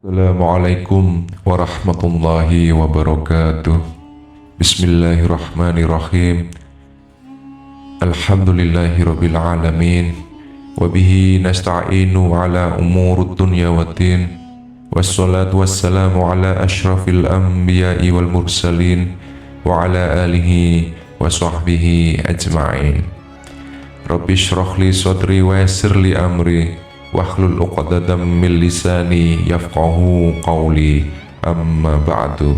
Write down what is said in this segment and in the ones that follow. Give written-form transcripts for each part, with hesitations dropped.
Assalamualaikum warahmatullahi wabarakatuh. Bismillahirrahmanirrahim. Alhamdulillahirabbil alamin. Wabihi nasta'inu ala umurud dunya waddin. Wassalatu wassalamu ala asyrafil anbiya'i wal mursalin wa ala alihi wa sahbihi ajma'in. Rabbi shrah li sadri wa yassir li amri wahlul 'uqdatam min lisani yafqahu qawli, amma ba'du.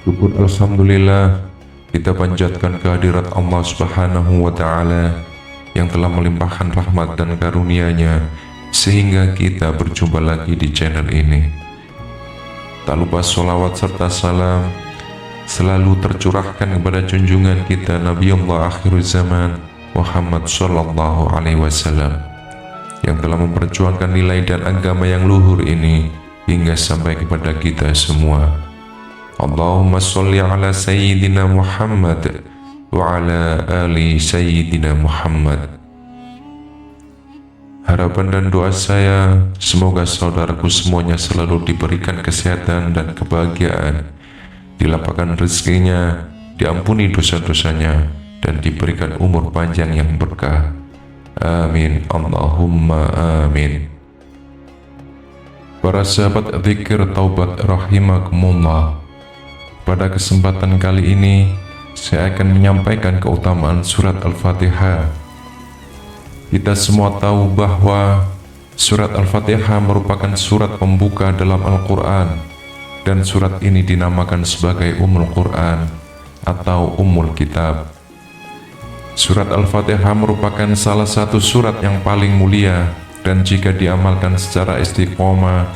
Syukur alhamdulillah kita panjatkan kehadirat Allah Subhanahu wa ta'ala yang telah melimpahkan rahmat dan karunia-Nya sehingga kita berjumpa lagi di channel ini. Tak lupa sholawat serta salam selalu tercurahkan kepada junjungan kita Nabiullah akhirul zaman Muhammad sallallahu alaihi wasallam yang telah memperjuangkan nilai dan agama yang luhur ini hingga sampai kepada kita semua. Allahumma sholli ala sayyidina Muhammad wa ala ali sayyidina Muhammad. Harapan dan doa saya, semoga saudaraku semuanya selalu diberikan kesehatan dan kebahagiaan, dilapangkan rezekinya, diampuni dosa-dosanya, dan diberikan umur panjang yang berkah. Amin, Allahumma amin. Para sahabat zikir taubat rahimakumullah, pada kesempatan kali ini saya akan menyampaikan keutamaan surat Al-Fatihah. Kita semua tahu bahwa surat Al-Fatihah merupakan surat pembuka dalam Al-Quran, dan surat ini dinamakan sebagai Ummul Quran atau Ummul Kitab. Surat Al-Fatihah merupakan salah satu surat yang paling mulia, dan jika diamalkan secara istiqomah,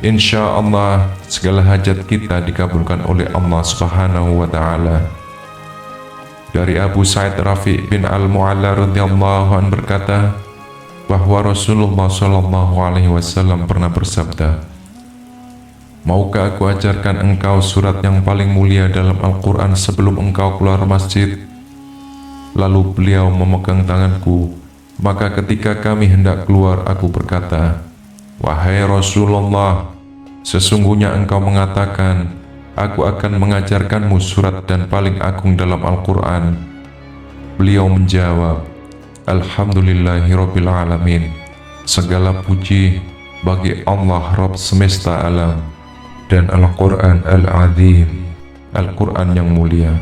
insya Allah segala hajat kita dikabulkan oleh Allah Subhanahu wa ta'ala. Dari Abu Sa'id Rafi' bin Al-Mu'alla radhiyallahu anhu berkata bahwa Rasulullah sallallahu alaihi wasallam pernah bersabda, "Maukah aku ajarkan engkau surat yang paling mulia dalam Al-Quran sebelum engkau keluar masjid?" Lalu beliau memegang tanganku, maka ketika kami hendak keluar aku berkata, "Wahai Rasulullah, sesungguhnya engkau mengatakan, aku akan mengajarkanmu surat dan paling agung dalam Al-Quran." Beliau menjawab, "Alhamdulillahirabbil alamin. Segala puji bagi Allah Rabb semesta alam, dan Al-Quran Al-Azim, Al-Quran yang mulia,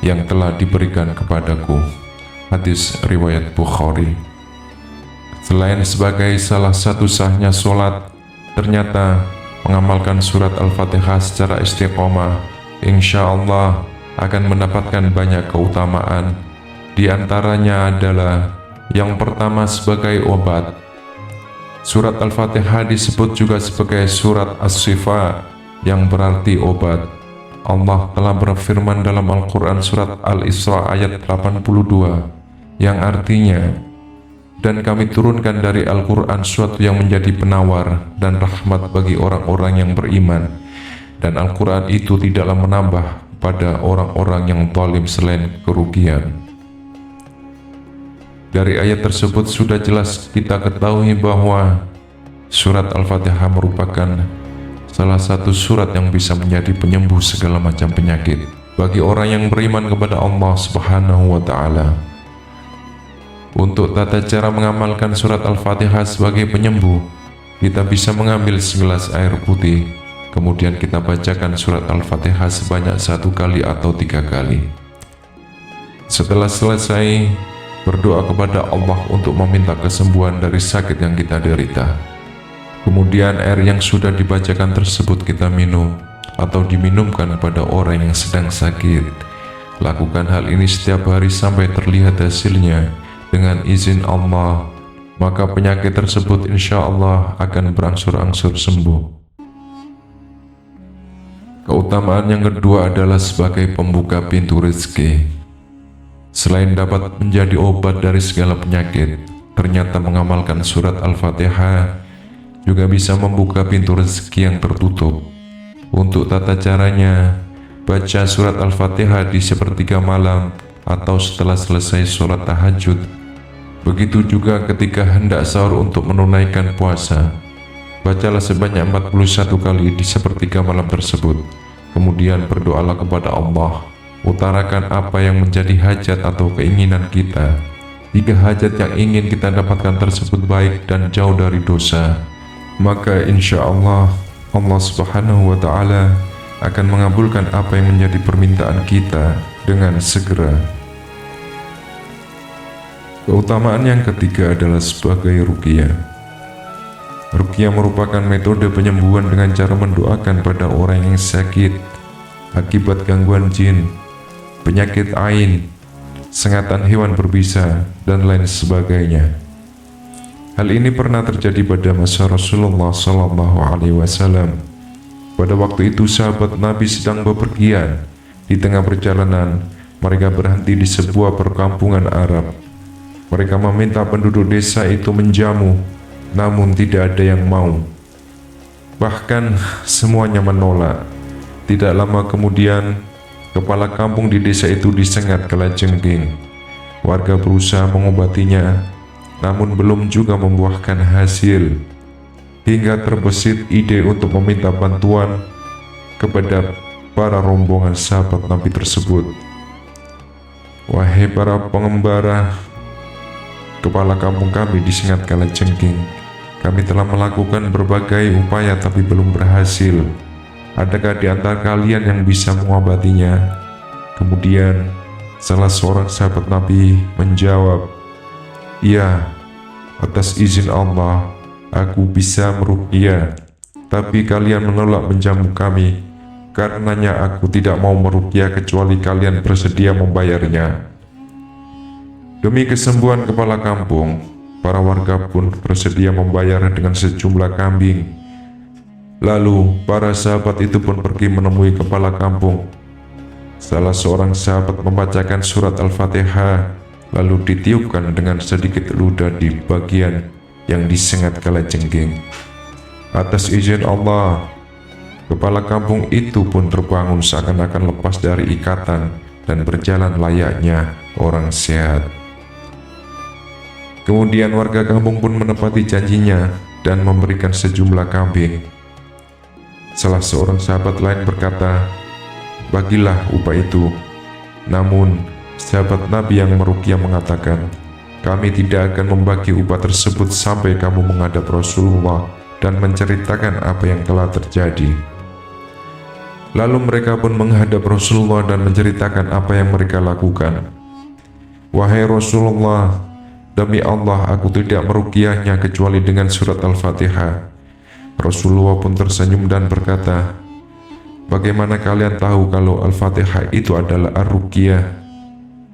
yang telah diberikan kepadaku." Hadis riwayat Bukhari. Selain sebagai salah satu sahnya sholat, ternyata mengamalkan surat Al-Fatihah secara istiqomah insya Allah akan mendapatkan banyak keutamaan. Di antaranya adalah yang pertama sebagai obat. Surat Al-Fatihah disebut juga sebagai surat As-Shifa, yang berarti obat. Allah telah berfirman dalam Al-Quran surat Al-Isra ayat 82 yang artinya, "Dan kami turunkan dari Al-Quran suatu yang menjadi penawar dan rahmat bagi orang-orang yang beriman, dan Al-Quran itu tidaklah menambah pada orang-orang yang zalim selain kerugian." Dari ayat tersebut sudah jelas kita ketahui bahwa surat Al-Fatihah merupakan salah satu surat yang bisa menjadi penyembuh segala macam penyakit bagi orang yang beriman kepada Allah Subhanahu wa ta'ala. Untuk tata cara mengamalkan surat Al-Fatihah sebagai penyembuh, kita bisa mengambil segelas air putih, kemudian kita bacakan surat Al-Fatihah sebanyak 1 kali atau 3 kali. Setelah selesai, berdoa kepada Allah untuk meminta kesembuhan dari sakit yang kita derita. Kemudian air yang sudah dibacakan tersebut kita minum atau diminumkan kepada orang yang sedang sakit. Lakukan hal ini setiap hari sampai terlihat hasilnya. Dengan izin Allah, maka penyakit tersebut insya Allah akan berangsur-angsur sembuh. Keutamaan yang kedua adalah sebagai pembuka pintu rezeki. Selain dapat menjadi obat dari segala penyakit, ternyata mengamalkan surat Al-Fatihah juga bisa membuka pintu rezeki yang tertutup. Untuk tata caranya, baca surat Al-Fatihah di sepertiga malam atau setelah selesai sholat tahajud. Begitu juga ketika hendak sahur untuk menunaikan puasa. Bacalah sebanyak 41 kali di sepertiga malam tersebut. Kemudian berdoalah kepada Allah. Utarakan apa yang menjadi hajat atau keinginan kita. Jika hajat yang ingin kita dapatkan tersebut baik dan jauh dari dosa, maka insya Allah Subhanahu wa Ta'ala akan mengabulkan apa yang menjadi permintaan kita dengan segera. Keutamaan yang ketiga adalah sebagai ruqyah. Ruqyah merupakan metode penyembuhan dengan cara mendoakan pada orang yang sakit akibat gangguan jin, penyakit ain, sengatan hewan berbisa, dan lain sebagainya. Hal ini pernah terjadi pada masa Rasulullah SAW. Pada waktu itu sahabat Nabi sedang bepergian. Di tengah perjalanan, mereka berhenti di sebuah perkampungan Arab. Mereka meminta penduduk desa itu menjamu, namun tidak ada yang mau. Bahkan semuanya menolak. Tidak lama kemudian, kepala kampung di desa itu disengat kalajengking. Warga berusaha mengobatinya, namun belum juga membuahkan hasil. Hingga terbesit ide untuk meminta bantuan kepada para rombongan sahabat Nabi tersebut. Wahai para pengembara, kepala kampung kami disengat kalajengking. Kami telah melakukan berbagai upaya tapi belum berhasil. Adakah di antara kalian yang bisa mengobatinya? Kemudian salah seorang sahabat Nabi menjawab, "Iya, atas izin Allah, aku bisa meruqyah. Tapi kalian menolak menjamu kami. Karenanya aku tidak mau meruqyah kecuali kalian bersedia membayarnya." Demi kesembuhan kepala kampung, para warga pun bersedia membayar dengan sejumlah kambing. Lalu para sahabat itu pun pergi menemui kepala kampung. Salah seorang sahabat membacakan surat Al-Fatihah, lalu ditiupkan dengan sedikit ludah di bagian yang disengat kalajengking. Atas izin Allah, kepala kampung itu pun terbangun seakan-akan lepas dari ikatan dan berjalan layaknya orang sehat. Kemudian warga kampung pun menepati janjinya dan memberikan sejumlah kambing. Salah seorang sahabat lain berkata, "Bagilah upah itu." Namun sahabat Nabi yang meruqyah mengatakan, "Kami tidak akan membagi upah tersebut sampai kamu menghadap Rasulullah dan menceritakan apa yang telah terjadi." Lalu mereka pun menghadap Rasulullah dan menceritakan apa yang mereka lakukan. "Wahai Rasulullah, demi Allah aku tidak meruqyahnya kecuali dengan surat Al-Fatihah." Rasulullah pun tersenyum dan berkata, "Bagaimana kalian tahu kalau Al-Fatihah itu adalah ar-ruqyah?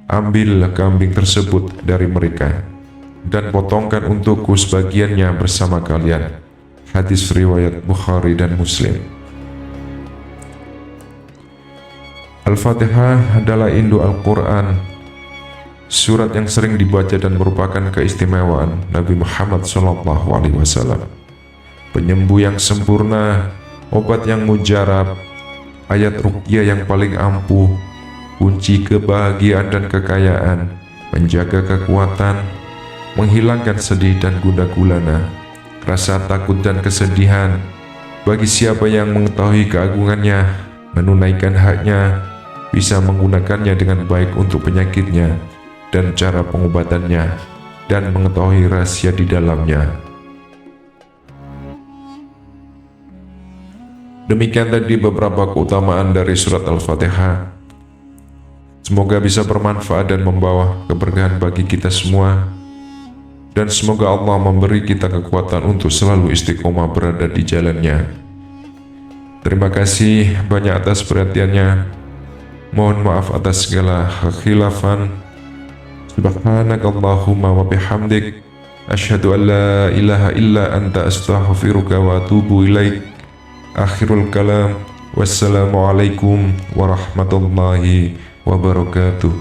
Ambil kambing tersebut dari mereka dan potongkan untukku sebagiannya bersama kalian." Hadis riwayat Bukhari dan Muslim. Al-Fatihah adalah induk Al-Quran, surat yang sering dibaca dan merupakan keistimewaan Nabi Muhammad SAW. Penyembuh yang sempurna, obat yang mujarab, ayat ruqyah yang paling ampuh, kunci kebahagiaan dan kekayaan, menjaga kekuatan, menghilangkan sedih dan gundah gulana, rasa takut dan kesedihan. Bagi siapa yang mengetahui keagungannya, menunaikan haknya, bisa menggunakannya dengan baik untuk penyakitnya dan cara pengobatannya, dan mengetahui rahasia di dalamnya. Demikian tadi beberapa keutamaan dari surat Al-Fatihah. Semoga bisa bermanfaat dan membawa keberkahan bagi kita semua. Dan semoga Allah memberi kita kekuatan untuk selalu istiqomah berada di jalannya. Terima kasih banyak atas perhatiannya. Mohon maaf atas segala kekhilafan. Subhanakallahumma wa bihamdik, asyhadu an la ilaha illa anta astaghfiruka wa atubu ilaik. Akhirul kalam, wassalamualaikum warahmatullahi wabarakatuh.